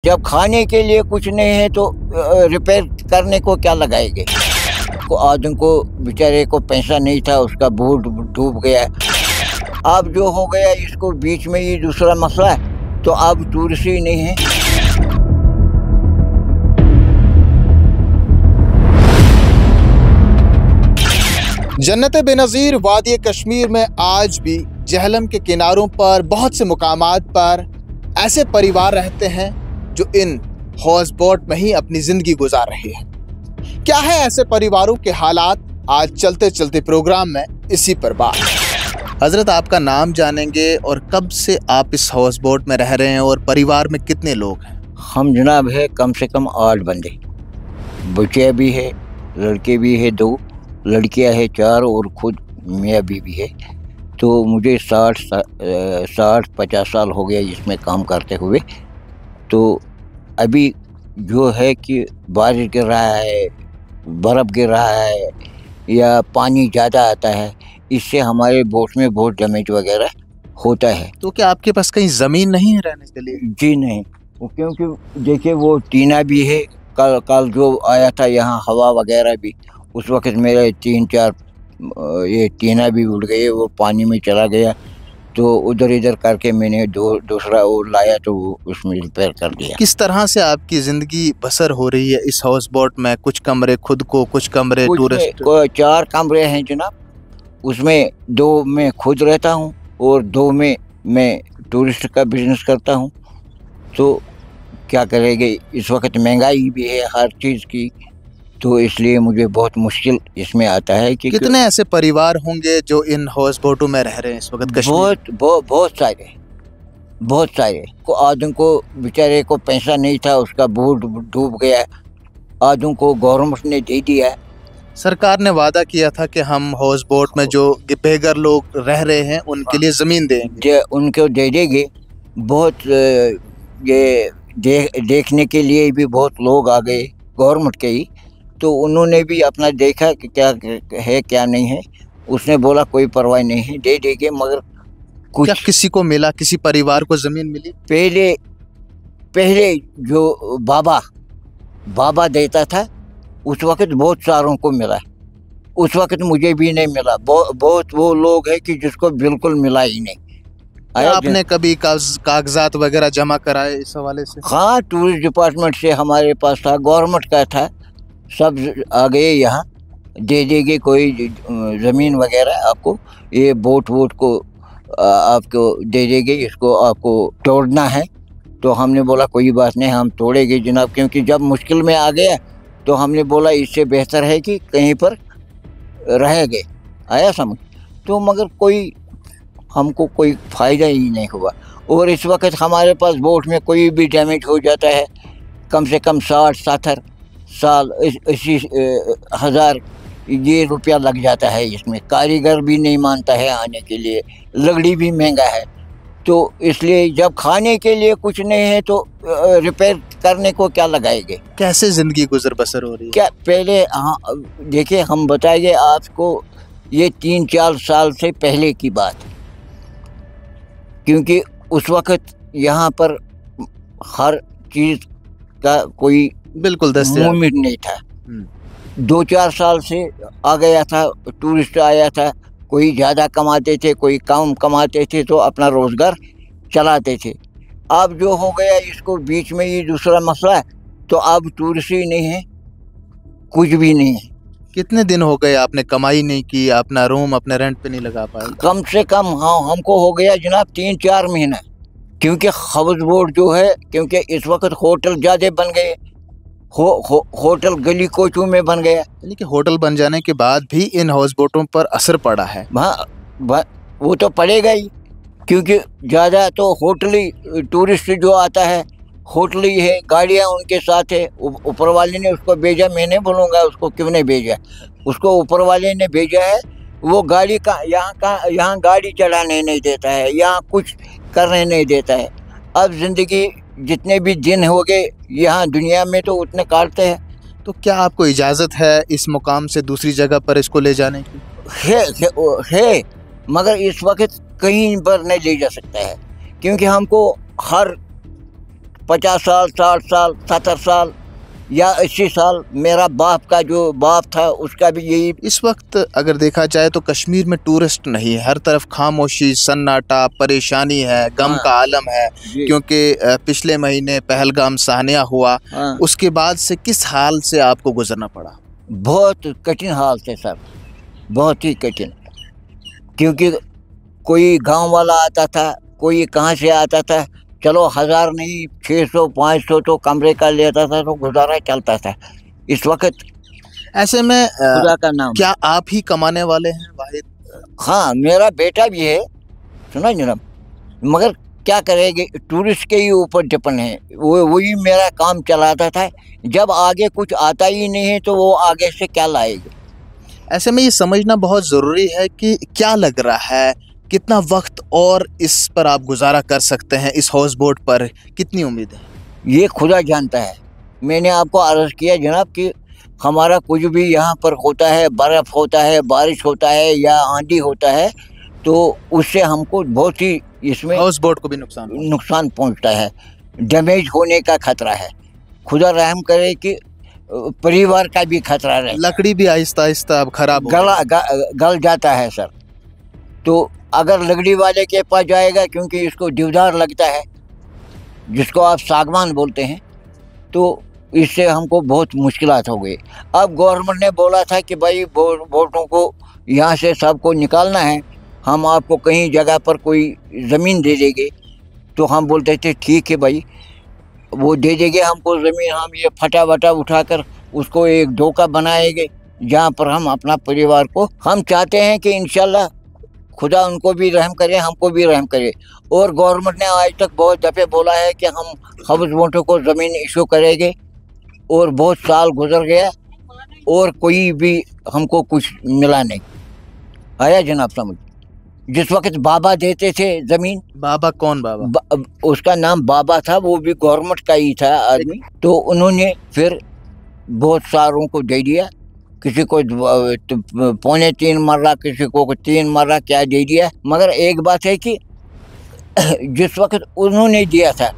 जब खाने के लिए कुछ नहीं है तो रिपेयर करने को क्या लगाएंगे। आदमी को बेचारे को पैसा नहीं था, उसका बोट डूब गया। अब जो हो गया इसको बीच में ये दूसरा मसला है, तो अब टूरिस्ट ही नहीं है। जन्नत बेनज़ीर वादी कश्मीर में आज भी जहलम के किनारों पर बहुत से मुकामात पर ऐसे परिवार रहते हैं जो इन हाउस बोट में ही अपनी ज़िंदगी गुजार रहे हैं। क्या है ऐसे परिवारों के हालात, आज चलते चलते प्रोग्राम में इसी पर बात। हज़रत, आपका नाम जानेंगे और कब से आप इस हाउस बोट में रह रहे हैं और परिवार में कितने लोग हैं? हम जनाब है कम से कम 8 बंदे, बच्चे भी है, लड़के भी है 2, लड़कियां है 4 और खुद मियाँ बीवी है। तो मुझे 60-50 साल हो गया इसमें काम करते हुए। तो अभी जो है कि बारिश गिर रहा है, बर्फ़ गिर रहा है या पानी ज़्यादा आता है, इससे हमारे बोट में बहुत डैमेज वगैरह होता है। तो क्या आपके पास कहीं ज़मीन नहीं है रहने के लिए? जी नहीं, क्योंकि देखिए वो टीना भी है। कल जो आया था यहाँ हवा वगैरह भी, उस वक्त मेरे 3-4 ये टीना भी उड़ गए, वो पानी में चला गया। तो उधर इधर करके मैंने दूसरा और लाया तो उसमें रिपेयर कर दिया। किस तरह से आपकी ज़िंदगी बसर हो रही है इस हाउस बोट में? कुछ कमरे खुद को, कुछ कमरे टूरिस्ट? 4 कमरे हैं जनाब, उसमें 2 में खुद रहता हूँ और 2 में मैं टूरिस्ट का बिजनेस करता हूँ। तो क्या करेंगे, इस वक्त महंगाई भी है हर चीज़ की, तो इसलिए मुझे बहुत मुश्किल इसमें आता है कि कितने ऐसे परिवार होंगे जो इन हाउस बोटों में रह रहे हैं इस वक्त कश्मीर? बहुत सारे आदमी को बेचारे को पैसा नहीं था, उसका बोट डूब गया। आदमी को गवर्नमेंट ने दे दिया। सरकार ने वादा किया था कि हम हाउस बोट में जो बेघर लोग रह रहे हैं उनके लिए ज़मीन देंगे, उनको दे देंगे। बहुत ये देखने के लिए भी बहुत लोग आ गए गवर्नमेंट के ही, तो उन्होंने भी अपना देखा कि क्या है क्या नहीं है। उसने बोला कोई परवाह नहीं है, दे देंगे। मगर कुछ क्या किसी को मिला, किसी परिवार को ज़मीन मिली? पहले जो बाबा देता था उस वक्त बहुत सारों को मिला, उस वक्त मुझे भी नहीं मिला। बहुत वो लोग हैं कि जिसको बिल्कुल मिला ही नहीं। आपने कभी कागजात वगैरह जमा कराए इस हवाले से? हाँ, टूरिस्ट डिपार्टमेंट से हमारे पास था, गवर्नमेंट का था, सब आ गए यहाँ, दे देंगे कोई ज़मीन वगैरह आपको, ये बोट को आपको दे देंगे, इसको आपको तोड़ना है। तो हमने बोला कोई बात नहीं, हम तोड़ेंगे जनाब, क्योंकि जब मुश्किल में आ गया तो हमने बोला इससे बेहतर है कि कहीं पर रह गए। आया समझ? तो मगर हमको कोई फ़ायदा ही नहीं हुआ। और इस वक्त हमारे पास बोट में कोई भी डैमेज हो जाता है, कम से कम 60-70 साल 80,000 ये रुपया लग जाता है इसमें। कारीगर भी नहीं मानता है आने के लिए, लकड़ी भी महंगा है। तो इसलिए जब खाने के लिए कुछ नहीं है तो रिपेयर करने को क्या लगाएंगे। कैसे ज़िंदगी गुजर बसर हो रही है? क्या पहले, हाँ देखिए हम बताएंगे आपको, ये 3-4 साल से पहले की बात, क्योंकि उस वक्त यहाँ पर हर चीज़ का कोई बिल्कुल मूवमेंट नहीं था। 2-4 साल से आ गया था, टूरिस्ट आया था, कोई ज़्यादा कमाते थे, कोई कम कमाते थे, तो अपना रोज़गार चलाते थे। अब जो हो गया इसको बीच में ये दूसरा मसला है, तो अब टूरिस्ट ही नहीं है, कुछ भी नहीं है। कितने दिन हो गए आपने कमाई नहीं की, अपना रूम अपने रेंट पे नहीं लगा पाए? कम से कम हाँ, हमको हो गया जनाब 3-4 महीना, क्योंकि हाउस बोट जो है, क्योंकि इस वक्त होटल ज़्यादा बन गए, होटल गली कोचों में बन गया। यानी कि होटल बन जाने के बाद भी इन हाउस बोटों पर असर पड़ा है? हाँ, वो तो पड़ेगा ही, क्योंकि ज़्यादा तो होटल ही, टूरिस्ट जो आता है होटल ही है, गाड़ियाँ उनके साथ है। ऊपर वाले ने उसको भेजा, मैं नहीं बोलूँगा उसको क्यों नहीं भेजा, उसको ऊपर वाले ने भेजा है। वो गाड़ी का यहाँ गाड़ी चलाने नहीं देता है, यहाँ कुछ करने नहीं देता है। अब ज़िंदगी जितने भी दिन हो गए यहाँ दुनिया में तो उतने काटते हैं। तो क्या आपको इजाज़त है इस मुकाम से दूसरी जगह पर इसको ले जाने की? है, मगर इस वक्त कहीं पर नहीं ले जा सकता है, क्योंकि हमको हर 50 साल, 60 साल, 70 साल या 80 साल। मेरा बाप का जो बाप था उसका भी यही। इस वक्त अगर देखा जाए तो कश्मीर में टूरिस्ट नहीं है, हर तरफ खामोशी, सन्नाटा, परेशानी है, गम का आलम है, क्योंकि पिछले महीने पहलगाम सानिया हुआ। उसके बाद से किस हाल से आपको गुजरना पड़ा? बहुत कठिन हाल से सर, बहुत ही कठिन। क्योंकि कोई गांव वाला आता था, कोई कहाँ से आता था, चलो 1000 नहीं 600 500 तो कमरे का लेता था तो गुजारा चलता था। इस वक्त ऐसे में खुदा का नाम, क्या आप ही कमाने वाले हैं वाहिद? हाँ, मेरा बेटा भी है, सुना जनाब, मगर क्या करेंगे, टूरिस्ट के ही ऊपर डिपेंड है। वही मेरा काम चलाता था। जब आगे कुछ आता ही नहीं है तो वो आगे से क्या लाएगा। ऐसे में ये समझना बहुत ज़रूरी है कि क्या लग रहा है, कितना वक्त और इस पर आप गुजारा कर सकते हैं, इस हाउस बोट पर कितनी उम्मीद है? ये खुदा जानता है। मैंने आपको अर्ज़ किया जनाब कि हमारा कुछ भी यहाँ पर होता है, बर्फ़ होता है, बारिश होता है या आंधी होता है, तो उससे हमको बहुत ही इसमें हाउस बोट को भी नुकसान पहुँचता है, डैमेज होने का खतरा है। खुदा रहम करे कि परिवार का भी खतरा रहे। लकड़ी भी आहिस्ता आहिस्ता अब खराब गल जाता है सर। तो अगर लकड़ी वाले के पास जाएगा, क्योंकि इसको देवदार लगता है जिसको आप सागवान बोलते हैं, तो इससे हमको बहुत मुश्किलात हो गई। अब गवर्नमेंट ने बोला था कि भाई बोटों को यहाँ से सबको निकालना है, हम आपको कहीं जगह पर कोई ज़मीन दे देंगे। तो हम बोलते थे ठीक है भाई, वो दे देंगे हमको ज़मीन, हम ये फटा वटा उठाकर उसको एक डोका बनाएंगे जहाँ पर हम अपना परिवार को, हम चाहते हैं कि इंशाल्लाह खुदा उनको भी रहम करे, हमको भी रहम करे। और गवर्नमेंट ने आज तक बहुत दफ़े बोला है कि हम हाउस बोटों को ज़मीन इशू करेंगे, और बहुत साल गुजर गया और कोई भी हमको कुछ मिला नहीं। आया जनाब समझ? जिस वक्त बाबा देते थे ज़मीन, बाबा कौन बाबा? उसका नाम बाबा था, वो भी गवर्नमेंट का ही था आदमी। तो उन्होंने फिर बहुत सारों को दे दिया, किसी को 3.25 मर्रा, किसी को 3 मर्रा क्या दे दिया। मगर एक बात है कि जिस वक्त उन्होंने दिया था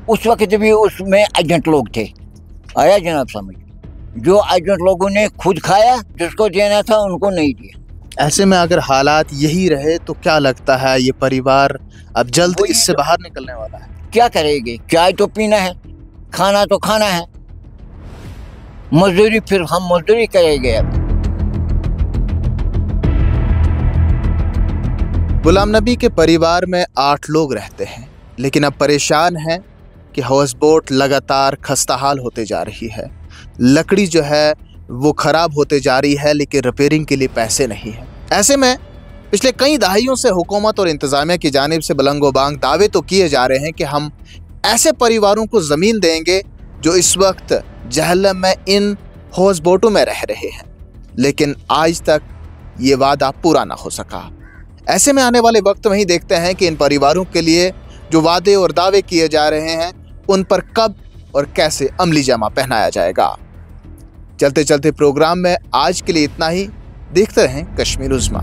उस वक्त भी उसमें एजेंट लोग थे। आया जनाब समझ? जो एजेंट लोगों ने खुद खाया, जिसको देना था उनको नहीं दिया। ऐसे में अगर हालात यही रहे तो क्या लगता है ये परिवार अब जल्द इससे बाहर निकलने वाला है? क्या करेंगे? चाय तो पीना है, खाना तो खाना है, मजदूरी फिर हम मजदूरी करेंगे। अब गुलाम नबी के परिवार में 8 लोग रहते हैं, लेकिन अब परेशान हैं कि हाउस बोट लगातार खस्ताहाल होते जा रही है। लकड़ी जो है वो ख़राब होते जा रही है, लेकिन रिपेयरिंग के लिए पैसे नहीं हैं। ऐसे में पिछले कई दहाइयों से हुकूमत और इंतज़ामिया की जानिब से बलंगोबांग दावे तो किए जा रहे हैं कि हम ऐसे परिवारों को ज़मीन देंगे जो इस वक्त जहलम में इन हाउस बोटों में रह रहे हैं, लेकिन आज तक ये वादा पूरा ना हो सका। ऐसे में आने वाले वक्त में ही देखते हैं कि इन परिवारों के लिए जो वादे और दावे किए जा रहे हैं उन पर कब और कैसे अमली जामा पहनाया जाएगा। चलते चलते प्रोग्राम में आज के लिए इतना ही। देखते रहें कश्मीर उज़्मा।